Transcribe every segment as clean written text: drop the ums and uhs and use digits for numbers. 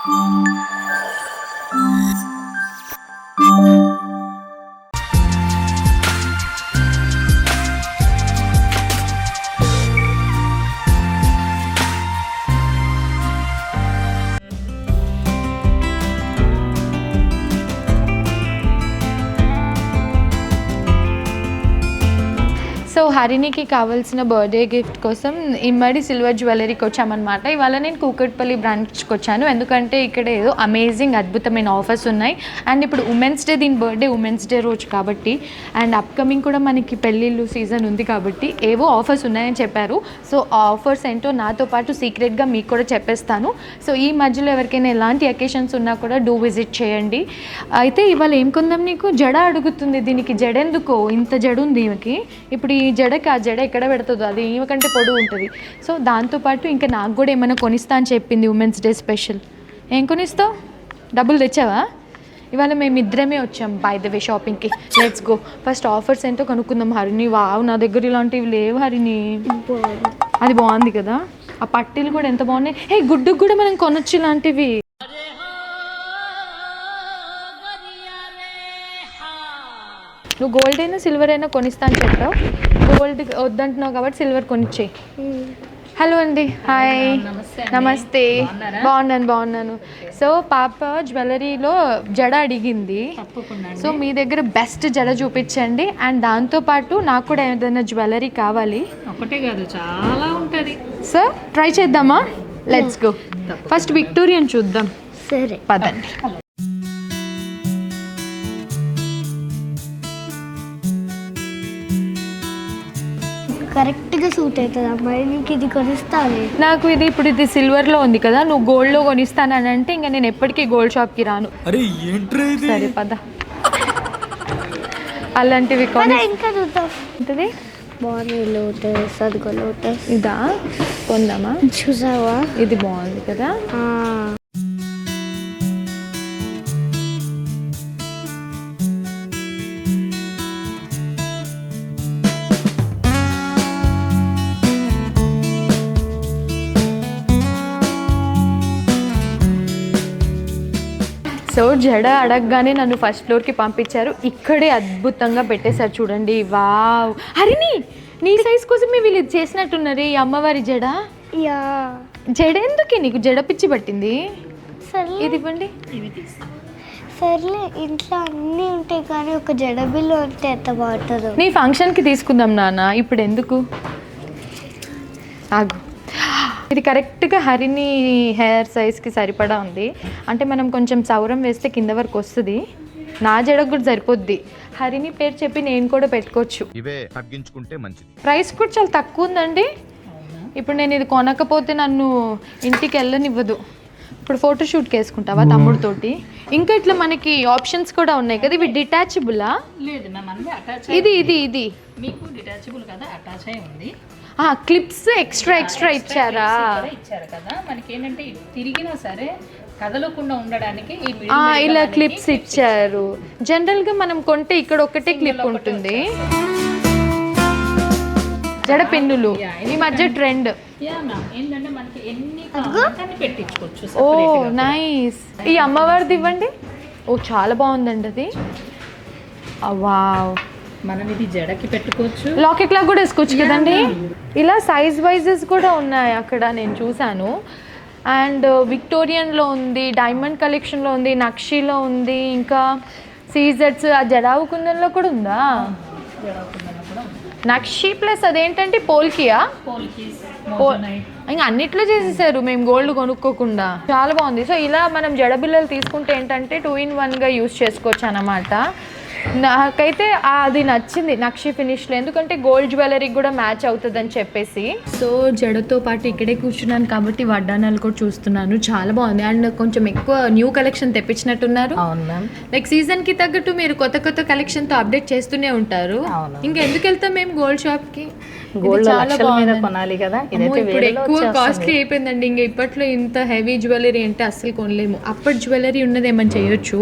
So హరిణికి కావాల్సిన birthday gift కోసం ఇమ్మడి silver జ్యువెలరీకి వచ్చామన్నమాట. ఇవాళ నేను కూకట్పల్లి బ్రాంచ్కి వచ్చాను, ఎందుకంటే ఇక్కడ ఏదో అమేజింగ్ అద్భుతమైన ఆఫర్స్ ఉన్నాయి. అండ్ ఇప్పుడు ఉమెన్స్ డే, దీని బర్త్డే ఉమెన్స్ డే రోజు కాబట్టి, అండ్ అప్కమింగ్ కూడా మనకి పెళ్ళిళ్ళు సీజన్ ఉంది కాబట్టి ఏవో ఆఫర్స్ ఉన్నాయని చెప్పారు. సో ఆ ఆఫర్స్ ఏంటో నాతో పాటు సీక్రెట్గా మీకు కూడా చెప్పేస్తాను. సో ఈ మధ్యలో ఎవరికైనా ఎలాంటి అకేషన్స్ ఉన్నా కూడా డూ విజిట్ చేయండి. అయితే ఇవాళ ఏం కొందాం నీకు? జడ అడుగుతుంది. దీనికి జడ ఎందుకో ఇంత జడ ఉంది ఈమెకి. ఇప్పుడు ఈ జడకి ఆ జడ ఎక్కడ పెడుతుందో, అది ఈమెకంటే పొడుగు ఉంటుంది. సో దాంతోపాటు ఇంకా నాకు కూడా ఏమైనా కొనిస్తా అని చెప్పింది ఉమెన్స్ డే స్పెషల్. ఏం కొనిస్తావు? డబ్బులు తెచ్చావా? ఇవాళ మేము ఇద్దరమే వచ్చాం బై ద వే షాపింగ్కి. Let's go. ఫస్ట్ ఆఫర్స్ ఏంటో కనుక్కుందాం. హరిణి, వావ్, నా దగ్గర ఇలాంటివి లేవు హరిణి. అది బాగుంది కదా, ఆ పట్టీలు కూడా ఎంత బాగున్నాయి. హే, గుడ్డుకు కూడా మనం కొనొచ్చు ఇలాంటివి. నువ్వు గోల్డ్ అయినా సిల్వర్ అయినా కొనిస్తా అని చెప్పావు. గోల్డ్ వద్దంటున్నావు కాబట్టి సిల్వర్ కొనిచ్చేయి. హలో అండి, హాయ్, నమస్తే. బాగున్నాను. సో పాప జ్యువెలరీలో జడ అడిగింది. సో మీ దగ్గర బెస్ట్ జడ చూపించండి. అండ్ దాంతోపాటు నాకు కూడా ఏదైనా జ్యువెలరీ కావాలి. ఒకటే కాదు, చాలా ఉంటుంది. సో ట్రై చేద్దామా? Let's go. ఫస్ట్ విక్టోరియన్ చూద్దాం. సరే పదండి. కరెక్ట్గా సూట్ అవుతుంది అమ్మాయి. నీకు ఇది కొనిస్తాను. నాకు ఇది ఇప్పుడు ఇది సిల్వర్లో ఉంది కదా, నువ్వు గోల్డ్లో కొనిస్తానని అంటే ఇంకా నేను ఎప్పటికీ గోల్డ్ షాప్కి రాను. సరే పద, అలాంటివి కొని. ఇంకా చూద్దాం. ఉంటుంది బాగుంది. లోటస్, అదిగో లోటస్. ఇదా కొందామా? చూసావా, ఇది బాగుంది కదా. సో జడ అడగగానే నన్ను ఫస్ట్ ఫ్లోర్కి పంపించారు. ఇక్కడే అద్భుతంగా పెట్టేశారు చూడండి. వావ్, హరిణి, నీ సైజ్ కోసమే వీళ్ళు ఇది చేసినట్టున్నారు. ఈ అమ్మవారి జడ. జడ ఎందుకే నీకు? జడ పిచ్చి పట్టింది. ఇది ఇవ్వండి. సర్లే, ఇంట్లో అన్నీ ఉంటాయి కానీ ఒక జడ బిల్లు ఉంటే ఎంత బాగుంటుందో. నీ ఫంక్షన్కి తీసుకుందాం నాన్న, ఇప్పుడు ఎందుకు? ఆగు. ఇది కరెక్ట్గా హరిణి హెయిర్ సైజ్కి సరిపడా ఉంది. అంటే మనం కొంచెం సౌరం వేస్తే కింద వరకు వస్తుంది. నా జడకు కూడా సరిపోద్ది. హరిణి పేరు చెప్పి నేను కూడా పెట్టుకోవచ్చు. ఇవే తగ్గించుకుంటే మంచిది. ప్రైస్ కూడా చాలా తక్కువ ఉందండి. ఇప్పుడు నేను ఇది కొనకపోతే నన్ను ఇంటికి వెళ్ళనివ్వదు. ఇప్పుడు ఫోటోషూట్కి వేసుకుంటావా తమ్ముడితోటి? ఇంకా ఇట్లా మనకి ఆప్షన్స్ కూడా ఉన్నాయి కదా. ఇవి డిటాచబులా? లేదు మ్యామ్, అన్నీ అటాచ్. ఇది మీకు డిటాచబుల్ కదా, అటాచ్ అయి ఉంది. క్లిప్స్ ఎక్స్ట్రా ఇచ్చారా? ఇచ్చారు కదా. మనకి ఏంటంటే తిరిగినా సరే కదలకుండా ఉండడానికి ఇలా క్లిప్స్ ఇచ్చారు. జనరల్ గా మనం కొంటే ఇక్కడ ఒకటే క్లిప్ ఉంటుంది. జడ పెన్నులు ఈ మధ్య ట్రెండ్. ఏంటంటే మనకి ఎన్ని పెట్టించుకోవచ్చు. ఓ నైస్. ఈ అమ్మవారిది ఇవ్వండి. ఓ చాలా బాగుందండి అది. వావ్, మనం ఇది జడకి పెట్టుకోవచ్చు. లాకెట్ లాగా కూడా వేసుకోవచ్చు కదండి. ఇలా సైజ్ వైజెస్ కూడా ఉన్నాయి అక్కడ, నేను చూసాను. అండ్ విక్టోరియన్లో ఉంది, డైమండ్ కలెక్షన్లో ఉంది, నక్షీలో ఉంది, ఇంకా సీజెట్స్, ఆ జడావు కుందన్లో కూడా ఉందా? నక్షి ప్లస్ అదేంటంటే పోల్కియా, ఇంకా అన్నిట్లో చేసేసారు. మేము గోల్డ్ కొనుక్కోకుండా. చాలా బాగుంది. సో ఇలా మనం జడ బిల్లలు తీసుకుంటే ఏంటంటే 2-in-1గా యూస్ చేసుకోవచ్చు అన్నమాట. నాకైతే అది నచ్చింది నక్షి ఫినిష్లో, ఎందుకంటే గోల్డ్ జ్యువెలరీకి కూడా మ్యాచ్ అవుతుంది అని చెప్పేసి. సో జడతో పాటు ఇక్కడే కూర్చున్నాను కాబట్టి వడ్డానాలు కూడా చూస్తున్నాను. చాలా బాగుంది. అండ్ కొంచెం ఎక్కువ న్యూ కలెక్షన్ తెప్పించినట్టున్నారు. అవును మ్యామ్. లైక్ సీజన్కి తగ్గట్టు మీరు కొత్త కలెక్షన్తో అప్డేట్ చేస్తూనే ఉంటారు. ఇంకా ఎందుకు వెళ్తాం మేము గోల్డ్ షాప్కి? చాలా బాగుంది, కొనాలి కదా. ఇప్పుడు ఎక్కువ కాస్ట్లీ అయిపోయిందండి. ఇంకా ఇప్పట్లో ఇంత హెవీ జ్యువెలరీ అంటే అస్సలు కొనలేము. అప్పటి జ్యువెలరీ ఉన్నది ఏమని చేయొచ్చు.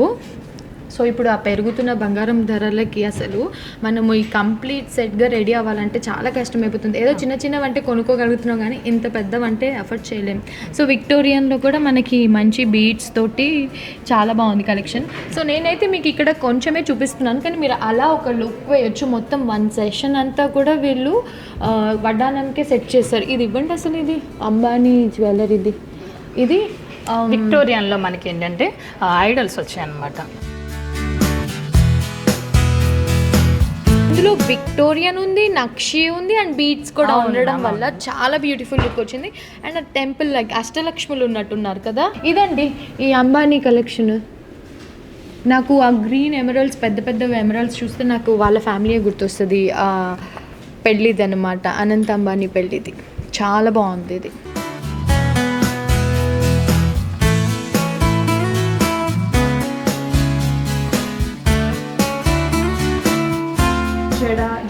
సో ఇప్పుడు ఆ పెరుగుతున్న బంగారం ధరలకి అసలు మనము ఈ కంప్లీట్ సెట్గా రెడీ అవ్వాలంటే చాలా కష్టమైపోతుంది. ఏదో చిన్న చిన్నవంటే కొనుక్కోగలుగుతున్నాం కానీ ఇంత పెద్దవంటే అఫోర్డ్ చేయలేం. సో విక్టోరియన్లో కూడా మనకి మంచి బీడ్స్ తోటి చాలా బాగుంది కలెక్షన్. సో నేనైతే మీకు ఇక్కడ కొంచెమే చూపిస్తున్నాను, కానీ మీరు అలా ఒక లుక్ వేయొచ్చు. మొత్తం 1 సెషన్ అంతా కూడా వీళ్ళు వడ్డానంకే సెట్ చేస్తారు. ఇది ఇవ్వండి అసలు, ఇది అంబానీ జ్యువెలరీది. ఇది విక్టోరియన్లో మనకి ఏంటంటే ఐడల్స్ వచ్చాయన్నమాట. ఇందులో విక్టోరియన్ ఉంది, నక్షి ఉంది అండ్ బీడ్స్ కూడా ఉండడం వల్ల చాలా బ్యూటిఫుల్ లుక్ వచ్చింది. అండ్ ఆ టెంపుల్ లైక్ అష్టలక్ష్ములు ఉన్నట్టున్నారు కదా. ఇదండి ఈ అంబానీ కలెక్షన్. నాకు ఆ గ్రీన్ ఎమరల్డ్స్, పెద్ద పెద్ద ఎమరల్డ్స్ చూస్తే నాకు వాళ్ళ ఫ్యామిలీ గుర్తొస్తుంది. పెళ్ళిది అనమాట, అనంత్ అంబానీ పెళ్ళిది. చాలా బాగుంది ఇది.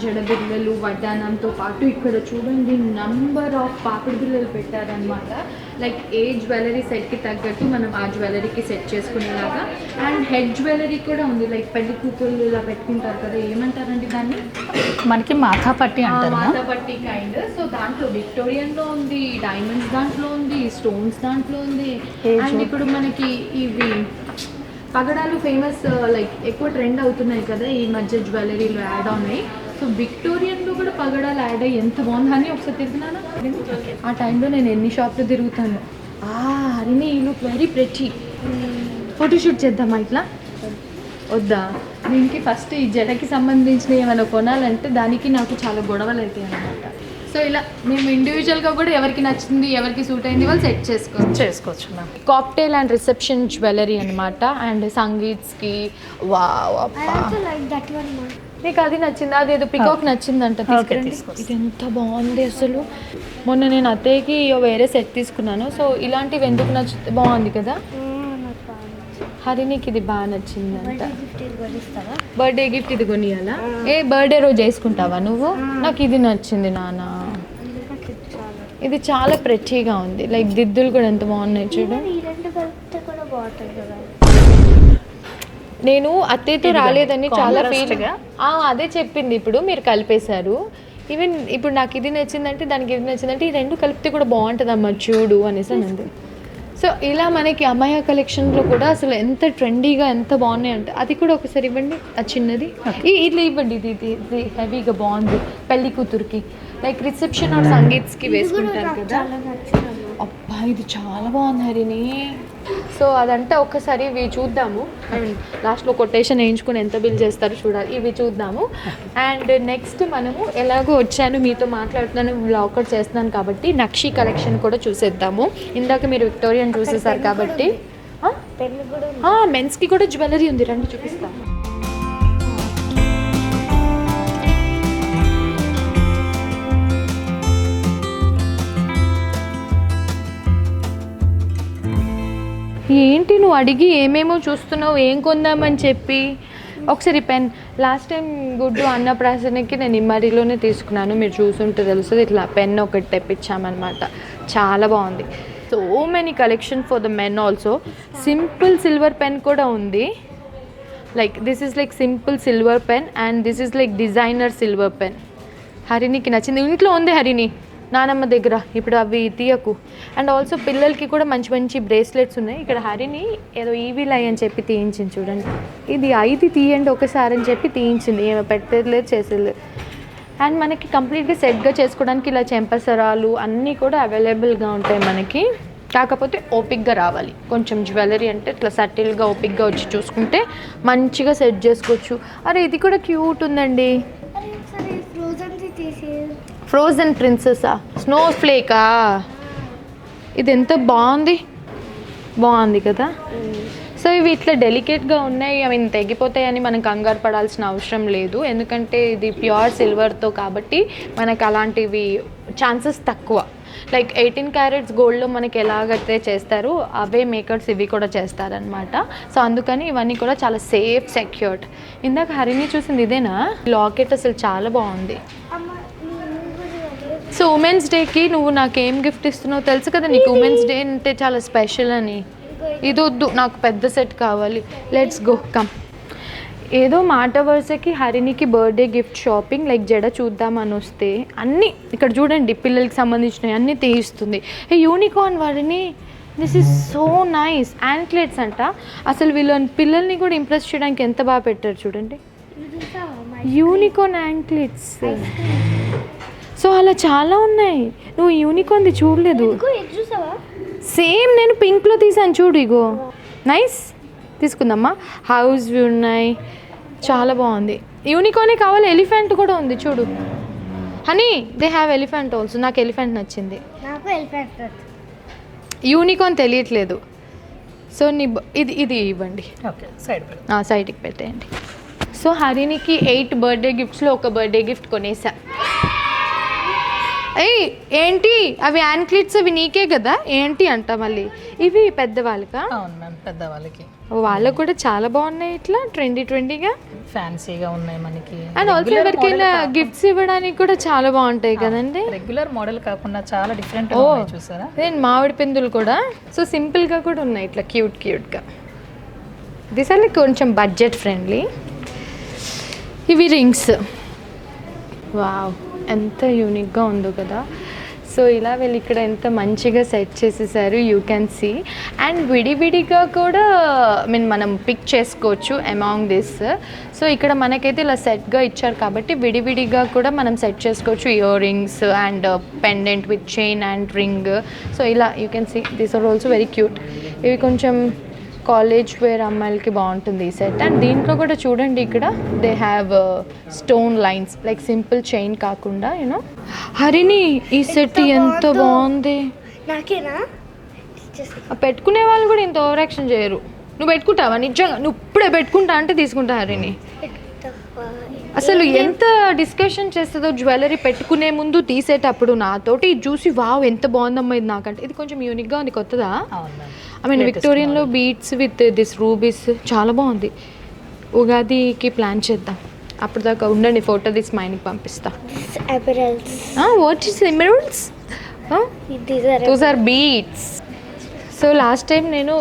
జడ బిళ్ళలు వడ్డానంతో పాటు ఇక్కడ చూడండి నంబర్ ఆఫ్ పాపిడి బిళ్ళలు పెట్టారనమాట. లైక్ ఏ జ్యువెలరీ సెట్కి తగ్గట్టు మనం ఆ జ్యువెలరీకి సెట్ చేసుకునేలాగా. అండ్ హెడ్ జ్యువెలరీ కూడా ఉంది, లైక్ పెళ్లి కూతుళ్ళు ఇలా పెట్టుకుంటారు కదా, ఏమంటారండి దాన్ని? మనకి మాథా పట్టి అంటారు, మాథా పట్టి కైండ్. సో దాంట్లో విక్టోరియన్లో ఉంది, డైమండ్స్ దాంట్లో ఉంది, స్టోన్స్ దాంట్లో ఉంది. అండ్ ఇప్పుడు మనకి ఇవి పగడాలు ఫేమస్, లైక్ ఎక్కువ ట్రెండ్ అవుతున్నాయి కదా ఈ మధ్య, జ్యువెలరీలో యాడ్ అవునాయి. సో విక్టోరియన్లో కూడా పగడాలు యాడ్ అయ్యి ఎంత బాగుంది అని ఒకసారి తిరుగుతున్నానా. ఆ టైంలో నేను ఎన్ని షాప్లు తిరుగుతాను. Harini you look very pretty. Photoshoot చేద్దామా ఇట్లా? వద్దా? దీనికి ఫస్ట్ ఈ జడకి సంబంధించిన ఏమైనా కొనాలంటే దానికి నాకు చాలా గొడవలు అవుతాయి అన్నమాట. సో ఇలా మేము ఇండివిజువల్గా కూడా ఎవరికి నచ్చింది, ఎవరికి సూట్ అయింది వాళ్ళు సెట్ చేసుకోవచ్చు. కాక్టైల్ అండ్ రిసెప్షన్ జ్యువెలరీ అనమాట. అండ్ సంగీత్స్కి నీకు అది నచ్చింది, అదేదో పికాక్ నచ్చిందంట, తీసుకురండి. ఇది ఎంత బాగుంది అసలు. మొన్న నేను అత్తయ్యకి వేరే సెట్ తీసుకున్నాను. సో ఇలాంటివి ఎందుకు నచ్చుతుంది, బాగుంది కదా. హరినికి ఇది బాగా నచ్చిందంట. బర్త్డే గిఫ్ట్ ఇది కొనియాలా? ఏ బర్త్డే రోజు వేసుకుంటావా నువ్వు? నాకు ఇది నచ్చింది నాన్న. ఇది చాలా ప్రెటీగా ఉంది, లైక్ దిద్దులు కూడా ఎంత బాగున్నాయి చూడు. నేను అత్తయ్యతో రాలేదని చాలా ఫీల్గా అదే చెప్పింది. ఇప్పుడు మీరు కలిపేశారు. ఈవెన్ ఇప్పుడు నాకు ఇది నచ్చిందంటే దానికి ఇది నచ్చిందంటే ఈ రెండు కలిపితే కూడా బాగుంటుంది అమ్మ చూడు అనేసి అంది. సో ఇలా మనకి అమ్మాయి కలెక్షన్లో కూడా అసలు ఎంత ట్రెండీగా ఎంత బాగున్నాయి అంటే అది కూడా ఒకసారి ఇవ్వండి. ఆ చిన్నది ఇట్లా ఇవ్వండి. ఇది హెవీగా బాగుంది పెళ్లి కూతురికి, లైక్ రిసెప్షన్ ఆర్ సంగీత్స్కి వేసుకుంటారు కదా. అబ్బా ఇది చాలా బాగుంది హరిని. సో అదంటే ఒక్కసారి ఇవి చూద్దాము. ఐ మీన్ లాస్ట్లో కొటేషన్ వేయించుకుని ఎంత బిల్ చేస్తారో చూడాలి. ఇవి చూద్దాము. అండ్ నెక్స్ట్ మనము ఎలాగో వచ్చాను మీతో మాట్లాడుతున్నాను, వ్లాగ్ చేస్తున్నాను కాబట్టి నక్షి కలెక్షన్ కూడా చూసేద్దాము. ఇందాక మీరు విక్టోరియన్ చూసేసారు కాబట్టి మెన్స్కి కూడా జ్యువెలరీ ఉంది, రండి చూపిస్తాను. ఏంటి నువ్వు అడిగి ఏమేమో చూస్తున్నావు, ఏం కొందామని చెప్పి. ఒకసారి పెన్ లాస్ట్ టైం గుడ్డు అన్నప్రాసనకి నేను ఇమ్మడిలోనే తీసుకున్నాను, మీరు చూసుంటే తెలుస్తుంది. ఇట్లా పెన్ ఒకటి తెప్పించామన్నమాట, చాలా బాగుంది. So many collection for the men also. Simple silver pen కూడా ఉంది. Like this is like simple silver pen and this is like designer silver pen. హరినికి నచ్చింది, ఇంట్లో ఉంది హరిని నానమ్మ దగ్గర, ఇప్పుడు అవి తీయకు. అండ్ ఆల్సో పిల్లలకి కూడా మంచి మంచి బ్రేస్లెట్స్ ఉన్నాయి. ఇక్కడ హరిని ఏదో ఈవీల్ అని చెప్పి తీయించింది చూడండి. ఇది 5 తీయండి ఒకసారి అని చెప్పి తీయించింది, ఏమో పెట్టలేదు చేసేది. అండ్ మనకి కంప్లీట్గా సెట్గా చేసుకోవడానికి ఇలా చెంపసరాలు అన్నీ కూడా అవైలబుల్గా ఉంటాయి మనకి. కాకపోతే ఓపిక్గా రావాలి కొంచెం. జ్యువెలరీ అంటే ఇట్లా సటిల్గా ఓపిక్గా వచ్చి చూసుకుంటే మంచిగా సెట్ చేసుకోవచ్చు. అరే ఇది కూడా క్యూట్ ఉందండి, ఫ్రోజన్ ప్రిన్సెసా, స్నో ఫ్లేకా. ఇది ఎంత బాగుంది కదా. సో ఇవి ఇట్లా డెలికేట్గా ఉన్నాయి, అవి తెగిపోతాయని మనం కంగారు పడాల్సిన అవసరం లేదు. ఎందుకంటే ఇది ప్యూర్ సిల్వర్తో కాబట్టి మనకు అలాంటివి ఛాన్సెస్ తక్కువ. లైక్ 18 క్యారెట్స్ గోల్డ్లో మనకి ఎలాగైతే చేస్తారో అవే మేకర్స్ ఇవి కూడా చేస్తారనమాట. సో అందుకని ఇవన్నీ కూడా చాలా సేఫ్, సెక్యూర్డ్. ఇందాక హరిని చూసింది ఇదేనా? లాకెట్ అసలు చాలా బాగుంది. సో ఉమెన్స్ డేకి నువ్వు నాకు ఏం గిఫ్ట్ ఇస్తున్నావు తెలుసు కదా నీకు. ఉమెన్స్ డే అంటే చాలా స్పెషల్ అని. ఇది వద్దు, నాకు పెద్ద సెట్ కావాలి. Let's go, come. ఏదో మాట వరుసకి హరినికి బర్త్డే గిఫ్ట్ షాపింగ్ లైక్ జడ చూద్దామని వస్తే అన్నీ ఇక్కడ చూడండి పిల్లలకి సంబంధించినవి అన్నీ తీయిస్తుంది. ఏ యూనికార్న్ వారిని this is so nice. Anklets అంట. అసలు వీళ్ళని పిల్లల్ని కూడా ఇంప్రెస్ చేయడానికి ఎంత బాగా పెట్టారు చూడండి. Unicorn anklets. సో అలా చాలా ఉన్నాయి. నువ్వు యూనికార్న్ది చూడలేదు. సేమ్ నేను పింక్లో తీసాను చూడు. ఇగో నైస్. తీసుకుందమ్మా. హౌస్ ఉన్నాయి, చాలా బాగుంది. యూనికార్నే కావాలి. ఎలిఫెంట్ కూడా ఉంది చూడు honey. They have elephant also. నాకు ఎలిఫెంట్ నచ్చింది. యూనికార్న్ తెలియట్లేదు. సో ఇది ఇవ్వండి. ఓకే సైడ్ సైడ్కి పెట్టేయండి. సో హరినికి 8 బర్త్డే గిఫ్ట్స్లో ఒక బర్త్డే గిఫ్ట్ కొనేసా. ఏంటి అవి యాంక్లెట్స్? అవి నీకే కదా ఏంటి అంట మళ్ళీ. ఇవి పెద్దవాళ్ళకా? అవును మ్యామ్, పెద్దవాళ్ళకి. వాళ్ళకు కూడా చాలా బాగున్నాయి. ఇట్లా ట్రెండీగా ఫ్యాన్సీగా ఉన్నాయి మనకి. అండ్ ఆల్సో ఎవరికైనా గిఫ్ట్స్ ఇవ్వడానికి కూడా చాలా బాగుంటాయి కదండి. రెగ్యులర్ మోడల్ కాకుండా చాలా డిఫరెంట్ చూసారా. నేను మామిడి పిందులు కూడా సో సింపుల్గా కూడా ఉన్నాయి ఇట్లా క్యూట్గా. దిస్ ఆర్ లైక్ కొంచెం బడ్జెట్ ఫ్రెండ్లీ. ఇవి రింగ్స్. వావ్, ఎంత యూనిక్గా ఉందో కదా. సో ఇలా వీళ్ళు ఇక్కడ ఎంత మంచిగా సెట్ చేసేసారు. You can see. అండ్ విడివిడిగా కూడా మనం పిక్ చేసుకోవచ్చు అమాంగ్ దిస్. సో ఇక్కడ మనకైతే ఇలా సెట్గా ఇచ్చారు కాబట్టి విడివిడిగా కూడా మనం సెట్ చేసుకోవచ్చు. Earrings and pendant with chain and ring. So ఇలా you can see these are also very cute. ఇవి కొంచెం కాలేజ్ వేర్ అమ్మాయిలకి బాగుంటుంది ఈ సెట్. అండ్ దీంట్లో కూడా చూడండి ఇక్కడ they have stone lines like simple chain కాకుండా యూనో. హరిని ఈ సెట్ ఎంత బాగుంది. నాకేనా? పెట్టుకునే వాళ్ళు కూడా ఇంత ఓవర్ యాక్షన్ చేయరు. నువ్వు పెట్టుకుంటావా నిజంగా? నువ్వు ఇప్పుడే పెట్టుకుంటా అంటే తీసుకుంటా హరిని. అసలు ఎంత డిస్కషన్ చేస్తుందో జ్యువెలరీ పెట్టుకునే ముందు తీసేటప్పుడు నాతోటి చూసి వావ్ ఎంత బాగుందమ్మా ఇది నాకంటే. ఇది కొంచెం యూనిక్గా ఉంది, కొత్తదా? ఐ మీన్ విక్టోరియన్లో బీట్స్ విత్ దిస్ రూబీస్ చాలా బాగుంది. ఉగాదికి ప్లాన్ చేద్దాం. అప్పుడు దాకా ఉండండి, ఫోటో తీసి మా ఆయనకి పంపిస్తా. What is emeralds? Those are beads. So last time నేను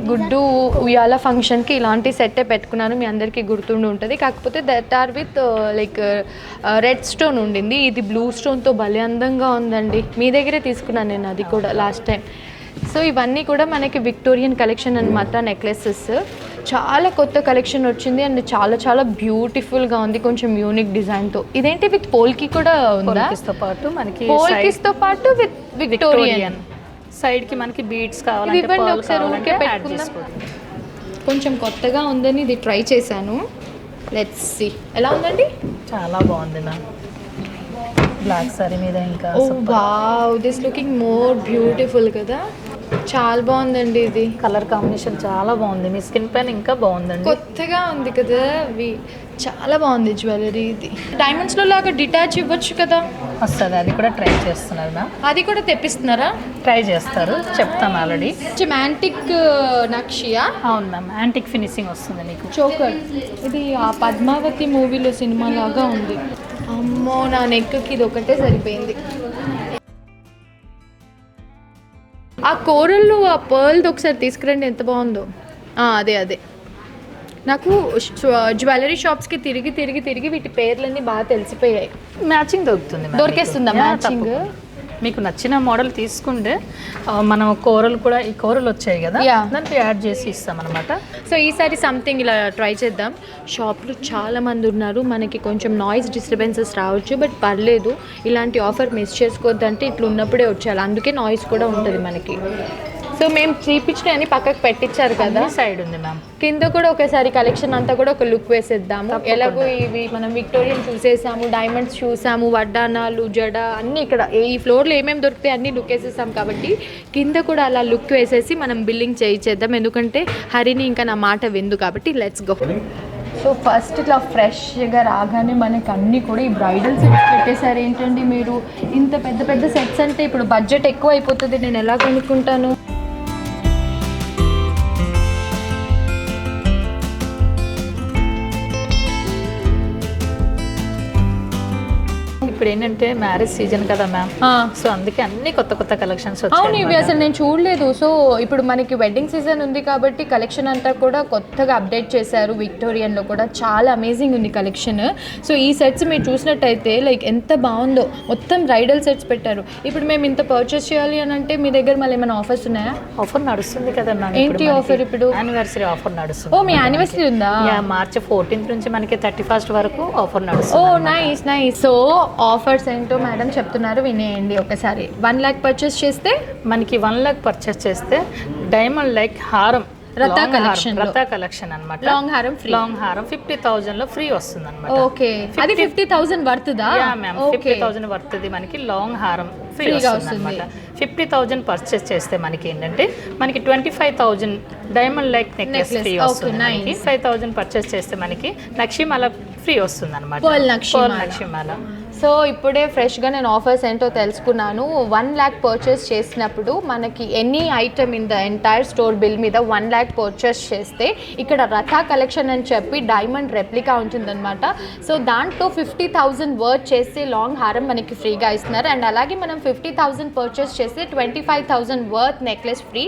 గుడ్డు ఉయ్యాల ఫంక్షన్కి ఇలాంటి సెట్టే పెట్టుకున్నాను. మీ అందరికీ గుర్తుండి ఉంటుంది. కాకపోతే that are with like red stone ఉండింది. ఇది బ్లూ స్టోన్తో భలే అందంగా ఉందండి. మీ దగ్గరే తీసుకున్నాను నేను అది కూడా లాస్ట్ టైం. సో ఇవన్నీ కూడా మనకి విక్టోరియన్ కలెక్షన్ అనమాట. నెక్లెసెస్ చాలా కొత్త కలెక్షన్ వచ్చింది అండ్ చాలా చాలా బ్యూటిఫుల్గా ఉంది. కొంచెం యూనిక్ డిజైన్తో. ఇదేంటి విత్ పోల్కి కూడా ఉందా? పాటు మనకి పోల్కిస్తో పాటు విత్ విక్టోరియన్. సైడ్కి మనకి బీడ్స్ కావాలంటే ఇవ్వండి ఒకసారి ఊరికే పెట్టుకుందాం. కొంచెం కొత్తగా ఉందని ఇది ట్రై చేశాను. లెట్స్ సీ ఎలా ఉందండి. చాలా బాగుంది మ్యామ్. బ్లాక్ సారీ మీద ఇంకా wow, this looking more beautiful కదా. చాలా బాగుందండి. ఇది కలర్ కాంబినేషన్ చాలా బాగుంది. మీ స్కిన్ పైన ఇంకా బాగుందండి. కొత్తగా ఉంది కదా. అవి చాలా బాగుంది జ్యువెలరీ. ఇది డైమండ్స్లో లాగా డిటాచ్ ఇవ్వచ్చు కదా. వస్తుంది, అది కూడా ట్రై చేస్తున్నారు మ్యామ్. అది కూడా తెప్పిస్తున్నారా? ట్రై చేస్తారు, చెప్తాను ఆల్రెడీ. కొంచెం యాంటిక్ నక్షియా. అవును మ్యామ్, యాంటిక్ ఫినిషింగ్ వస్తుంది మీకు. చోకర్. ఇది ఆ పద్మావతి మూవీలో సినిమా లాగా ఉంది. అమ్మో, నా నెక్కి ఇది ఒకటే సరిపోయింది. ఆ కోరల్లో ఆ పర్ల్ది ఒకసారి తీసుకురండి, ఎంత బాగుందో. అదే నాకు జ్యువెలరీ షాప్స్కి తిరిగి వీటి పేర్లన్నీ బాగా తెలిసిపోయాయి. మ్యాచింగ్ దొరుకుతుంది, దొరికేస్తుందా మ్యాచింగ్? మీకు నచ్చిన మోడల్ తీసుకుంటే మనం కూరలు కూడా ఈ కూరలు వచ్చాయి కదా, దానికి యాడ్ చేసి ఇస్తాం అనమాట. సో ఈసారి సంథింగ్ ఇలా ట్రై చేద్దాం. షాప్లో చాలా మంది ఉన్నారు, మనకి కొంచెం నాయిస్ డిస్టర్బెన్సెస్ రావచ్చు, బట్ పర్లేదు. ఇలాంటి ఆఫర్ మిస్ చేసుకోవద్దంటే ఇట్లా ఉన్నప్పుడే వచ్చేయాలి, అందుకే నాయిస్ కూడా ఉంటుంది మనకి. సో మేము చూపించిన అని పక్కకు పెట్టించారు కదా, సైడ్ ఉంది మ్యామ్. కింద కూడా ఒకసారి కలెక్షన్ అంతా కూడా ఒక లుక్ వేసేద్దాము. ఎలాగో ఇవి మనం విక్టోరియన్ చూసేసాము, డైమండ్స్ చూసాము, వడ్డానాలు, జడ అన్నీ ఇక్కడ ఈ ఫ్లోర్లో ఏమేమి దొరుకుతాయి అన్నీ లుక్ వేసేసాం కాబట్టి కింద కూడా అలా లుక్ వేసేసి మనం బిల్లింగ్ చేయించేద్దాం. ఎందుకంటే హరిని ఇంకా నా మాట విందు కాబట్టి లెట్స్ గో. సో ఫస్ట్ ఇట్లా ఫ్రెష్గా రాగానే మనకి అన్నీ కూడా ఈ బ్రైడల్ సెట్స్ పెట్టేశారు. ఏంటండి మీరు ఇంత పెద్ద పెద్ద సెట్స్ అంటే ఇప్పుడు బడ్జెట్ ఎక్కువ అయిపోతుంది, నేను ఎలా కొనుక్కుంటాను? ఇప్పుడు ఏంటంటే మ్యారేజ్ సీజన్ కదా మ్యామ్, సో అందుకే అన్ని కొత్త కొత్త కలెక్షన్స్ అవును, ఇవి అసలు నేను చూడలేదు. సో ఇప్పుడు మనకి వెడ్డింగ్ సీజన్ ఉంది కాబట్టి కలెక్షన్ అంతా కూడా కొత్తగా అప్డేట్ చేశారు. విక్టోరియన్లో కూడా చాలా అమేజింగ్ ఉంది కలెక్షన్. సో ఈ సెట్స్ మీరు చూసినట్టయితే లైక్ ఎంత బాగుందో, మొత్తం బ్రైడల్ సెట్స్ పెట్టారు. ఇప్పుడు మేము ఇంత పర్చేస్ చేయాలి అని అంటే మీ దగ్గర మళ్ళీ ఏమైనా ఆఫర్స్ ఉన్నాయా? ఆఫర్ నడుస్తుంది కదా మ్యామ్. ఏంటి ఆఫర్? ఇప్పుడు యానివర్సరీ ఆఫర్ నడుస్తుంది. ఓ, మీ యానివర్సరీ ఉందా? మార్చ్ 14th నుంచి మనకి 31st వరకు ఆఫర్ నడుస్తుంది. ఓ నైస్ నైస్. సో ఆఫర్స్ ఏంటో మేడం చెప్తున్నారు, వినేయండి ఒకసారి. 1 lakh పర్చేస్ చేస్తే మనకి 1 lakh పర్చేస్ చేస్తే డైమండ్ లైక్ హారం రతా కలెక్షన్ అన్నమాట. లాంగ్ హారం ఫ్రీ. లాంగ్ హారం 50,000 లో ఫ్రీ వస్తుంది అనమాట. ఓకే, అది 50,000 వర్త్దా? మ్యామ్ 50,000 వర్త్ది మనకి లాంగ్ హారం ఫ్రీ వస్తుంది అనమాట. 50,000 పర్చేస్ చేస్తే మనకి ఏంటంటే మనకి 25,000 డైమండ్ లైక్ నెక్లెస్ ఫ్రీ వస్తుంది. 5,000 పర్చేస్ చేస్తే మనకి నక్షిమాల ఫ్రీ వస్తుంది అనమాట. నక్షిమాల. సో ఇప్పుడే ఫ్రెష్గా నేను ఆఫర్స్ ఏంటో తెలుసుకున్నాను. 1 lakh పర్చేస్ చేసినప్పుడు మనకి any item in the entire store bill మీద 1 lakh పర్చేస్ చేస్తే ఇక్కడ రథా కలెక్షన్ అని చెప్పి డైమండ్ రెప్లికా ఉంటుందన్నమాట. సో దాంట్లో 50,000 వర్త్ చేస్తే లాంగ్ హారం మనకి ఫ్రీగా ఇస్తున్నారు. అండ్ అలాగే మనం 50,000 పర్చేస్ చేస్తే 25,000 worth necklace free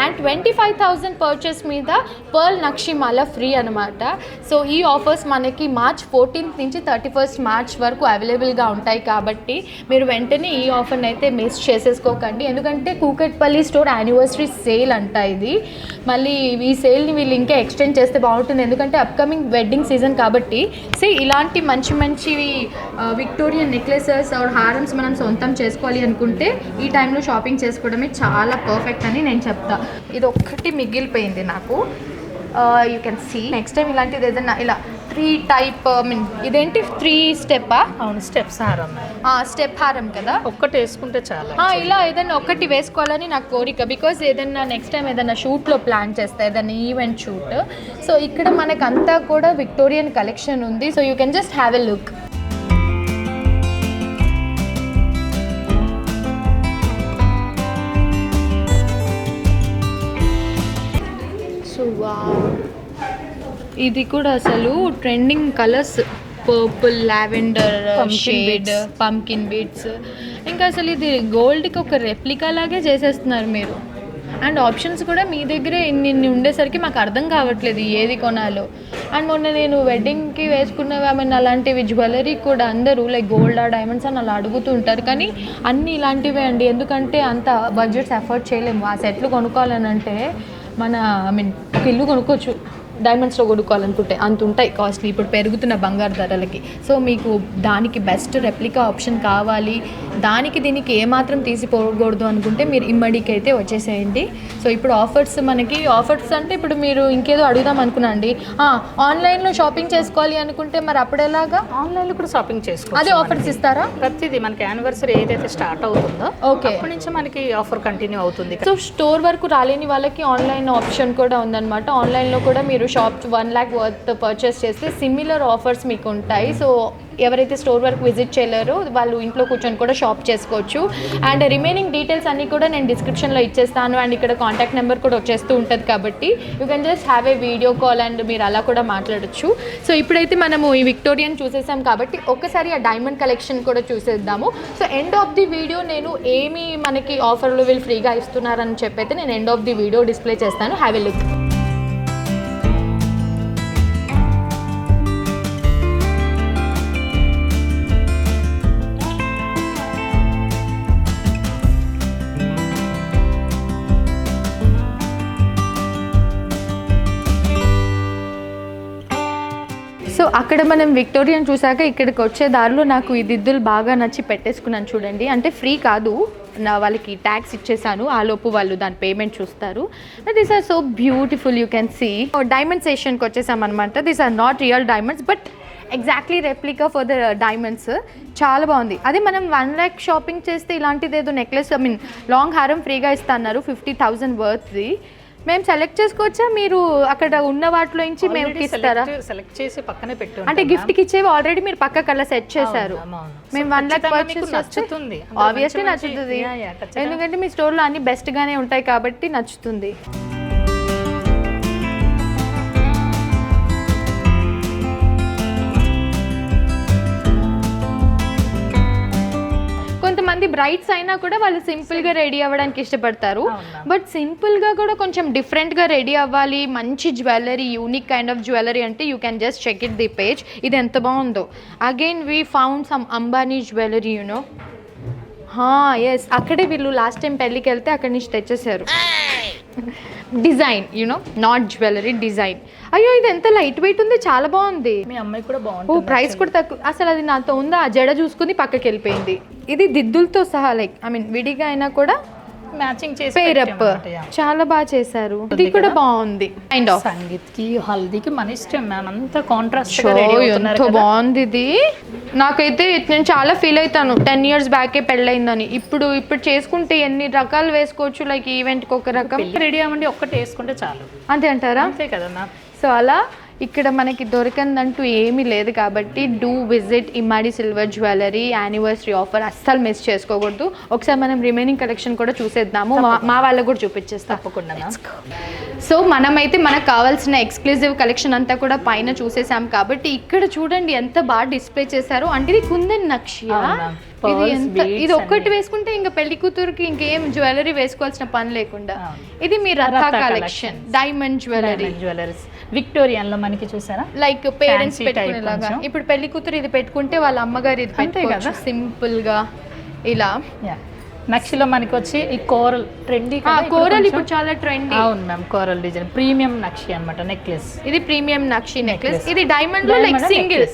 and 25,000 purchase మీద పర్ల్ నక్షిమాల ఫ్రీ అనమాట. సో ఈ ఆఫర్స్ మనకి March 14th నుంచి 31st March వరకు అవైలబుల్గా ఉంటాయి కాబట్టి మీరు వెంటనే ఈ ఆఫర్ని అయితే మిస్ చేసేసుకోకండి. ఎందుకంటే కూకట్పల్లి స్టోర్ యానివర్సరీ సేల్ అంట ఇది. మళ్ళీ ఈ సేల్ని వీళ్ళు ఇంకా ఎక్స్టెండ్ చేస్తే బాగుంటుంది, ఎందుకంటే అప్కమింగ్ వెడ్డింగ్ సీజన్ కాబట్టి. సో ఇలాంటి మంచి మంచివి విక్టోరియన్ నెక్లెసెస్ ఆర్ హారమ్స్ మనం సొంతం చేసుకోవాలి అనుకుంటే ఈ టైంలో షాపింగ్ చేసుకోవడమే చాలా పర్ఫెక్ట్ అని నేను చెప్తా. ఇది ఒక్కటి మిగిలిపోయింది నాకు. You can see next time ఇలాంటిది ఏదైనా ఇలా 3 టైప్ ఇదేంటి 3 స్టెప్పా? అవును, స్టెప్స్ హారం. స్టెప్ హారం కదా, ఒక్కటి వేసుకుంటే చాలా. ఇలా ఏదైనా ఒక్కటి వేసుకోవాలని నాకు కోరిక. బికాజ్ ఏదైనా నెక్స్ట్ టైం ఏదైనా షూట్లో ప్లాన్ చేస్తా, ఏదైనా ఈవెంట్ షూట్. సో ఇక్కడ మనకంతా కూడా విక్టోరియన్ కలెక్షన్ ఉంది. So you can just have a look. ఇది కూడా అసలు trending colours, purple, lavender shade, pumpkin beads. ఇంకా అసలు ఇది గోల్డ్కి ఒక రెప్లికా లాగే చేసేస్తున్నారు మీరు. అండ్ ఆప్షన్స్ కూడా మీ దగ్గరే ఇన్ని ఉండేసరికి మాకు అర్థం కావట్లేదు ఏది కొనాలో. అండ్ మొన్న నేను వెడ్డింగ్కి వేసుకున్నవి అలాంటివి జ్యువెలరీ కూడా అందరూ లైక్ గోల్డా డైమండ్స్ అని అలా అడుగుతూ ఉంటారు. కానీ అన్నీ ఇలాంటివే అండి, ఎందుకంటే అంత బడ్జెట్స్ ఎఫర్ట్ చేయలేము. ఆ సెట్లు కొనుక్కోవాలని అంటే మన ఒక ఇల్లు కొనుక్కోవచ్చు డైమండ్స్లో కొనుక్కోవాలనుకుంటే, అంత ఉంటాయి కాస్ట్లీ ఇప్పుడు పెరుగుతున్న బంగారు ధరలకి. సో మీకు దానికి బెస్ట్ రెప్లికా ఆప్షన్ కావాలి, దానికి దీనికి ఏమాత్రం తీసిపోకూడదు అనుకుంటే మీరు ఇమ్మడికి అయితే వచ్చేసేయండి. సో ఇప్పుడు ఆఫర్స్ అంటే ఇప్పుడు మీరు ఇంకేదో అడుగుదాం అనుకున్నా అండి. ఆన్లైన్లో షాపింగ్ చేసుకోవాలి అనుకుంటే మరి అప్పుడు ఎలాగా? ఆన్లైన్లో కూడా షాపింగ్ చేసుకోవాలి. అదే ఆఫర్స్ ఇస్తారా? ప్రతిదీ మనకి యానివర్సరీ ఏదైతే స్టార్ట్ అవుతుందో ఓకే అప్పటి నుంచి మనకి ఆఫర్ కంటిన్యూ అవుతుంది. సో స్టోర్ వరకు రాలేని వాళ్ళకి ఆన్లైన్ ఆప్షన్ కూడా ఉందన్నమాట. ఆన్లైన్లో కూడా మీరు షాప్ 1 lakh వర్త్ పర్చేస్ చేస్తే సిమిలర్ ఆఫర్స్ మీకు ఉంటాయి. సో ఎవరైతే స్టోర్ వరకు విజిట్ చేయలేరో వాళ్ళు ఇంట్లో కూర్చొని కూడా షాప్ చేసుకోవచ్చు. అండ్ రిమైనింగ్ డీటెయిల్స్ అన్నీ కూడా నేను డిస్క్రిప్షన్లో ఇచ్చేస్తాను. అండ్ ఇక్కడ కాంటాక్ట్ నెంబర్ కూడా వచ్చేస్తూ ఉంటుంది కాబట్టి you can just have a video call and మీరు అలా కూడా మాట్లాడచ్చు. సో ఇప్పుడైతే మనము ఈ విక్టోరియన్ చూసేసాం కాబట్టి ఒక్కసారి ఆ డైమండ్ కలెక్షన్ కూడా చూసేద్దాము. So end of the video నేను ఏమి మనకి ఆఫర్లు వీళ్ళు ఫ్రీగా ఇస్తున్నారని చెప్పైతే నేను end of the video display చేస్తాను. Have a look. సో అక్కడ మనం విక్టోరియన్ చూసాక ఇక్కడికి వచ్చే దారిలో నాకు ఈ దిద్దులు బాగా నచ్చి పెట్టేసుకున్నాను చూడండి. అంటే ఫ్రీ కాదు, వాళ్ళకి ట్యాక్స్ ఇచ్చేసాను, ఆ లోపు వాళ్ళు దాని పేమెంట్ చూస్తారు. These are so beautiful, you can see. Diamond సెషన్కి వచ్చేసామన్నమాట. These are not real diamonds but exactly replica for the diamonds. చాలా బాగుంది. అదే మనం 1 lakh షాపింగ్ చేస్తే ఇలాంటిది ఏదో నెక్లెస్ లాంగ్ హారం ఫ్రీగా ఇస్తున్నారు 50,000 వర్త్ది. మేము సెలెక్ట్ చేసుకోవచ్చా? మీరు అక్కడ ఉన్న వాటిలో నుంచి మేము ఇస్తారా? సెలెక్ట్ చేసి పక్కనే పెట్టు. అంటే గిఫ్ట్కి ఇచ్చేవి ఆల్రెడీ మీరు పక్క కల్లా సెట్ చేశారు. మేము 1 lakh పర్చేస్ నచ్చుతుంది, ఆబ్వియస్లీ నచ్చుతుంది, ఎందుకంటే మీ స్టోర్లో అన్ని బెస్ట్గానే ఉంటాయి కాబట్టి నచ్చుతుంది. కొంతమంది బ్రైట్స్ అయినా కూడా వాళ్ళు సింపుల్గా రెడీ అవ్వడానికి ఇష్టపడతారు. బట్ సింపుల్గా కూడా కొంచెం డిఫరెంట్గా రెడీ అవ్వాలి, మంచి jewellery, unique kind of jewellery అంటే you can just check it the page. ఇది ఎంత బాగుందో. Again we found some Ambani jewellery you know. Yes, అక్కడే వీళ్ళు లాస్ట్ టైం పెళ్ళికి వెళ్తే అక్కడి నుంచి తెచ్చేసారు. Design you know, not jewellery, design. అయ్యో ఇది ఎంత లైట్ వెయిట్ ఉంది, చాలా బాగుంది. మీ అమ్మాయి కూడా బాగుంటుంది. ప్రైస్ కూడా తక్కువ. అసలు అది నాతో ఉందా, ఆ జడ చూసుకుని పక్కకి వెళ్ళిపోయింది. ఇది దిద్దులతో సహా లైక్ ఐ మీన్ విడిగా అయినా కూడా మ్యాచింగ్ చేసి పేరప్ చాలా బాగా చేశారు. ఇది కూడా బాగుంది. కైండ్ ఆఫ్ సంగీత్కి హల్దీకి మన ఇష్టం మ్యామ్, అంత కాంట్రాస్ట్ ఎంతో బాగుంది ఇది. నాకైతే నేను చాలా ఫీల్ అవుతాను 10 years బ్యాకే పెళ్ళయిందని. ఇప్పుడు చేసుకుంటే ఎన్ని రకాలు వేసుకోవచ్చు, లైక్ ఈవెంట్కి ఒక రకం రెడీ అవ్వండి, ఒక్కటి వేసుకుంటే చాలు. అంతే అంటారా? అంతే కదా మ్యామ్. సో అలా ఇక్కడ మనకి దొరకందంటూ ఏమీ లేదు కాబట్టి do visit ఇమ్మాడి silver jewellery anniversary offer అస్సలు మిస్ చేసుకోకూడదు. ఒకసారి మనం రిమైనింగ్ కలెక్షన్ కూడా చూసేద్దాము, మా వాళ్ళకు కూడా చూపించేస్తాం తప్పకుండా. సో మనమైతే మనకు కావాల్సిన ఎక్స్క్లూజివ్ కలెక్షన్ అంతా కూడా పైన చూసేసాం కాబట్టి ఇక్కడ చూడండి ఎంత బాగా డిస్ప్లే చేశారు. అంటే ఇది కుందన్ నక్షియా, ఇది ఒక్కటి వేసుకుంటే ఇంకా పెళ్లి కూతురుకి ఇంకేం జ్యువెలరీ వేసుకోవాల్సిన పని లేకుండా. ఇది మీ రథ కలెక్షన్, డైమండ్ జ్యువెలరీస్ విక్టోరియన్ లో మనకి చూసారా, లైక్ పేరెంట్స్ పెట్టుకునేలాగా. ఇప్పుడు పెళ్లి కూతురు ఇది పెట్టుకుంటే వాళ్ళ అమ్మగారు ఇది పెట్టుకోవచ్చు సింపుల్ గా ఇలా. నక్షిలో మనకి వచ్చి ఈ కోరల్ ట్రెండీ, కోరల్ ఇప్పుడు చాలా ట్రెండీ. అవును మ్యామ్, కోరల్ డిజైన్ ప్రీమియం నక్షి అన్నమాట నెక్లెస్. ఇది ప్రీమియం నక్షి నెక్లెస్. ఇది డైమండ్ లో లైక్ సింగిల్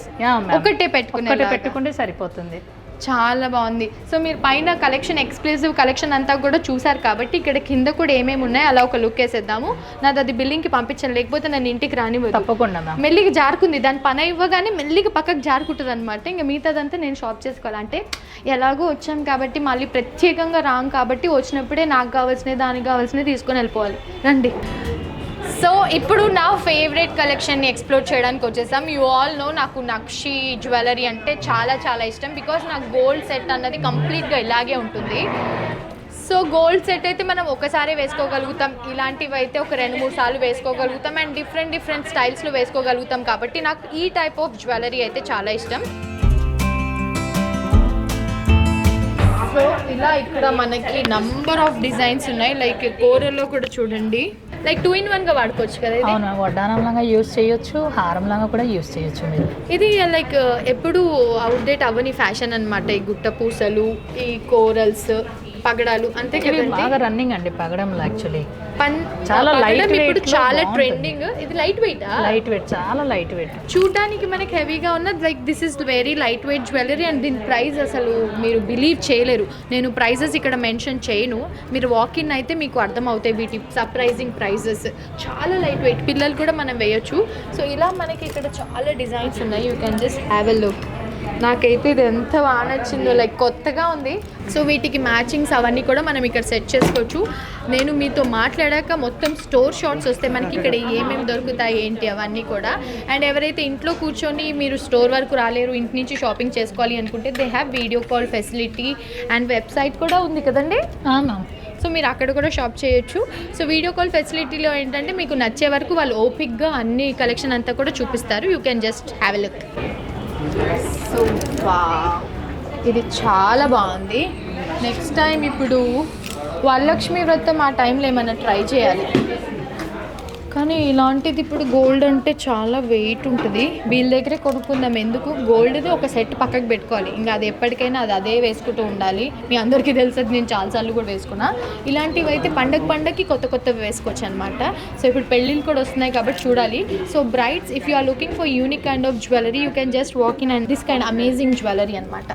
ఒకటే పెట్టుకుంటే సరిపోతుంది. చాలా బాగుంది. సో మీరు పైన కలెక్షన్ ఎక్స్క్లూజివ్ కలెక్షన్ అంతా కూడా చూసారు కాబట్టి ఇక్కడ కింద కూడా ఏమేమి ఉన్నాయో అలా ఒక లుక్ వేసేద్దాము. నాది అది బిల్లింగ్కి పంపించాను, లేకపోతే నన్ను ఇంటికి రానివ్వదు. తప్పకుండా మెల్లిగా జారుకుంది, దాని పని ఇవ్వగానే మెల్లిగా పక్కకు జారుకుంటుంది అనమాట. ఇంకా మిగతాదంతా నేను షాప్ చేసుకోవాలంటే ఎలాగో వచ్చాం కాబట్టి మళ్ళీ ప్రత్యేకంగా రాం కాబట్టి వచ్చినప్పుడే నాకు కావాల్సినవి దానికి కావాల్సినవి తీసుకొని వెళ్ళిపోవాలి. రండి. సో ఇప్పుడు నా ఫేవరెట్ కలెక్షన్ని ఎక్స్ప్లోర్ చేయడానికి వచ్చేసాం. యూ ఆల్ నో నాకు నక్షి జ్యువెలరీ అంటే చాలా చాలా ఇష్టం, బికాజ్ నాకు గోల్డ్ సెట్ అన్నది కంప్లీట్గా ఇలాగే ఉంటుంది. సో గోల్డ్ సెట్ అయితే మనం ఒకసారి వేసుకోగలుగుతాం, ఇలాంటివి అయితే ఒక 2-3 సార్లు వేసుకోగలుగుతాం అండ్ డిఫరెంట్ స్టైల్స్లో వేసుకోగలుగుతాం కాబట్టి నాకు ఈ టైప్ ఆఫ్ జ్యువెలరీ అయితే చాలా ఇష్టం. సో ఇలా ఇక్కడ మనకి నంబర్ ఆఫ్ డిజైన్స్ ఉన్నాయి, లైక్ కోరల్లో కూడా చూడండి, లైక్ 2-in-1 గా వాడుకోవచ్చు కదా. ఇది వడ్డానం లాగా యూజ్ చేయొచ్చు, హారం లాగా కూడా యూజ్ చేయొచ్చు మీరు. ఇది లైక్ ఎప్పుడు అవుట్డేట్ అవ్వని ఫ్యాషన్ అనమాట. ఈ గుట్ట పూసలు, ఈ కోరల్స్, పగడాలు అంతే కదా, బాగా రన్నింగ్ అండి పగడంలో. యాక్చువల్లీ చాలా లైట్, ఇప్పుడు చాలా ట్రెండింగ్. ఇది లైట్ వెయిట్, చాలా లైట్ వెయిట్. చూడడానికి మనకి హెవీగా ఉన్నది, like this is very light weight jewellery and దీని ప్రైస్ అసలు మీరు బిలీవ్ చేయలేరు. నేను ప్రైజెస్ ఇక్కడ మెన్షన్ చేయను, మీరు వాక్ ఇన్ అయితే మీకు అర్థమవుతాయి వీటి సర్ప్రైజింగ్ ప్రైజెస్. చాలా లైట్ వెయిట్, పిల్లలు కూడా మనం వేయొచ్చు. సో ఇలా మనకి ఇక్కడ చాలా డిజైన్స్ ఉన్నాయి, you can just have a look. నాకైతే ఇది ఎంత బాగా నచ్చిందో, లైక్ కొత్తగా ఉంది. సో వీటికి మ్యాచింగ్స్ అవన్నీ కూడా మనం ఇక్కడ సెట్ చేసుకోవచ్చు. నేను మీతో మాట్లాడాక మొత్తం స్టోర్ షాట్స్ వస్తే మనకి ఇక్కడ ఏమేమి దొరుకుతాయి ఏంటి అవన్నీ కూడా. అండ్ ఎవరైతే ఇంట్లో కూర్చొని మీరు స్టోర్ వరకు రాలేరు, ఇంటి నుంచి షాపింగ్ చేసుకోవాలి అనుకుంటే they have video call facility and website కూడా ఉంది కదండి. సో మీరు అక్కడ కూడా షాప్ చేయొచ్చు. సో వీడియో కాల్ ఫెసిలిటీలో ఏంటంటే మీకు నచ్చే వరకు వాళ్ళు ఓపిక్గా అన్ని కలెక్షన్ అంతా కూడా చూపిస్తారు. You can just have a look. So ఇది చాలా బాగుంది. నెక్స్ట్ టైం ఇప్పుడు వరలక్ష్మి వ్రతం ఆ టైంలో ఏమైనా ట్రై చేయాలి. కానీ ఇలాంటిది ఇప్పుడు గోల్డ్ అంటే చాలా వెయిట్ ఉంటుంది, వీళ్ళ దగ్గరే కొనుక్కుందాం. ఎందుకు, గోల్డ్ది ఒక సెట్ పక్కకు పెట్టుకోవాలి, ఇంకా అది ఎప్పటికైనా అదే వేసుకుంటూ ఉండాలి. మీ అందరికీ తెలుసు, నేను చాలాసార్లు కూడా వేసుకున్నా. ఇలాంటివి అయితే పండగకి కొత్తవి వేసుకోవచ్చు అనమాట. సో ఇప్పుడు పెళ్ళిళ్ళు కూడా వస్తున్నాయి కాబట్టి చూడాలి. So brides, if you are looking for unique kind of jewellery you can just walk in and this kind amazing jewellery అనమాట.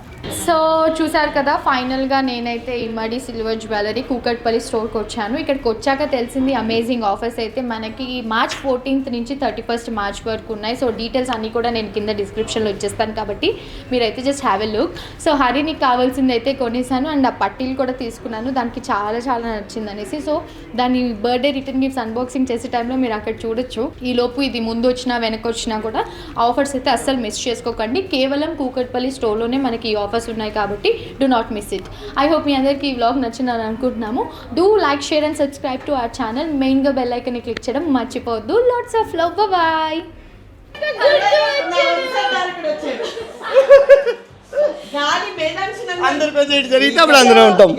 సో చూసారు కదా, ఫైనల్గా నేనైతే ఇమ్మడి సిల్వర్ జ్యువెలరీ కూకట్పల్లి స్టోర్కి వచ్చాను. ఇక్కడికి వచ్చాక తెలిసింది అమేజింగ్ ఆఫర్స్ అయితే మనకి March 14th నుంచి 31st March వరకు ఉన్నాయి. సో డీటెయిల్స్ అన్నీ కూడా నేను కింద డిస్క్రిప్షన్లో ఇచ్చేస్తాను కాబట్టి మీరైతే just have a look. So హరికి కావాల్సింది అయితే కొనేసాను అండ్ ఆ పట్టీలు కూడా తీసుకున్నాను, దానికి చాలా చాలా నచ్చింది అనేసి. సో దాని బర్త్డే రిటర్న్ గిఫ్ట్స్ అన్బాక్సింగ్ చేసే టైంలో మీరు అక్కడ చూడొచ్చు. ఈ లోపు ఇది ముందు వచ్చినా వెనక వచ్చినా కూడా ఆఫర్స్ అయితే అస్సలు మిస్ చేసుకోకండి. కేవలం కూకట్పల్లి స్టోర్లోనే మనకి ఈ ఆఫర్స్ ఉన్నాయి కాబట్టి do not miss it. I hope మీ అందరికీ ఈ వ్లాగ్ నచ్చిందని అనుకుంటున్నాము. Do like, share and subscribe to our channel. మెయిన్గా బెల్ ఐకాన్ని క్లిక్ చేయడం మర్చిపోవద్దు. Lots of love, bye. అందరు కొంచెం ఇటు జరిగితే అప్పుడు అందరూ ఉంటాం.